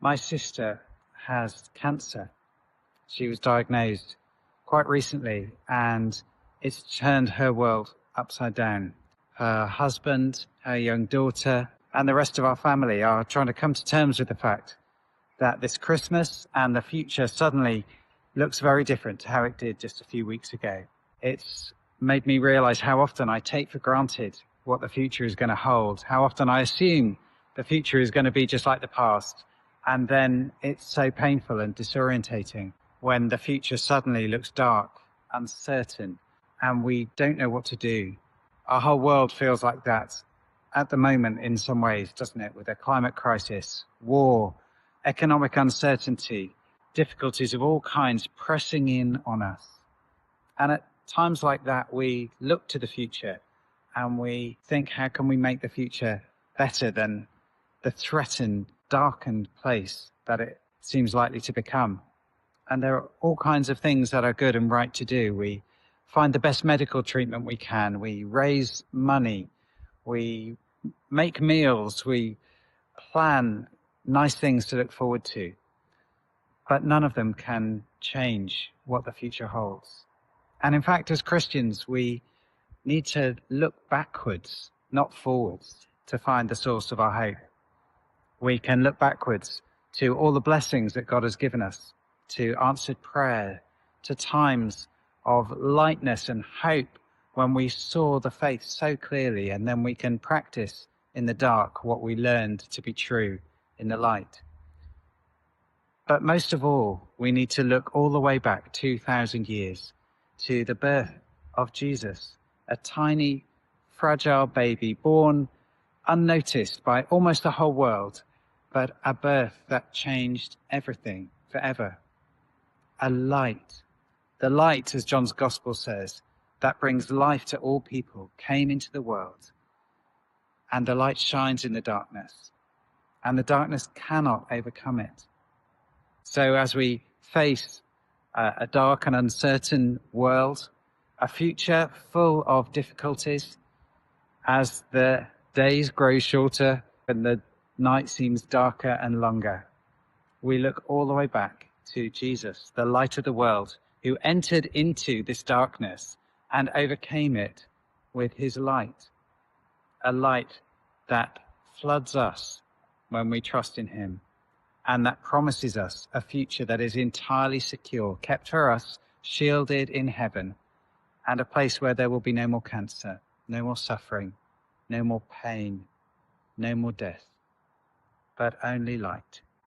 My sister has cancer. She was diagnosed quite recently, and it's turned her world upside down. Her husband, her young daughter, and the rest of our family are trying to come to terms with the fact that this Christmas and the future suddenly looks very different to how it did just a few weeks ago. It's made me realize how often I take for granted what the future is going to hold, how often I assume the future is going to be just like the past. And then it's so painful and disorientating when the future suddenly looks dark, uncertain, and we don't know what to do. Our whole world feels like that at the moment in some ways, doesn't it? With a climate crisis, war, economic uncertainty, difficulties of all kinds pressing in on us. And at times like that, we look to the future and we think, how can we make the future better than the threatened, darkened place that it seems likely to become? And there are all kinds of things that are good and right to do. We find the best medical treatment we can. We raise money. We make meals. We plan nice things to look forward to. But none of them can change what the future holds. And in fact, as Christians, we need to look backwards, not forwards, to find the source of our hope. We can look backwards to all the blessings that God has given us, to answered prayer, to times of lightness and hope when we saw the faith so clearly, and then we can practice in the dark what we learned to be true in the light. But most of all, we need to look all the way back 2,000 years to the birth of Jesus, a tiny, fragile baby born unnoticed by almost the whole world, but a birth that changed everything forever. A light, the light, as John's Gospel says, that brings life to all people, came into the world. And the light shines in the darkness, and the darkness cannot overcome it. So as we face a dark and uncertain world, a future full of difficulties, as the days grow shorter and the night seems darker and longer, we look all the way back to Jesus, the light of the world, who entered into this darkness and overcame it with his light, a light that floods us when we trust in him, and that promises us a future that is entirely secure, kept for us, shielded in heaven, and a place where there will be no more cancer, no more suffering, no more pain, no more death, but only light.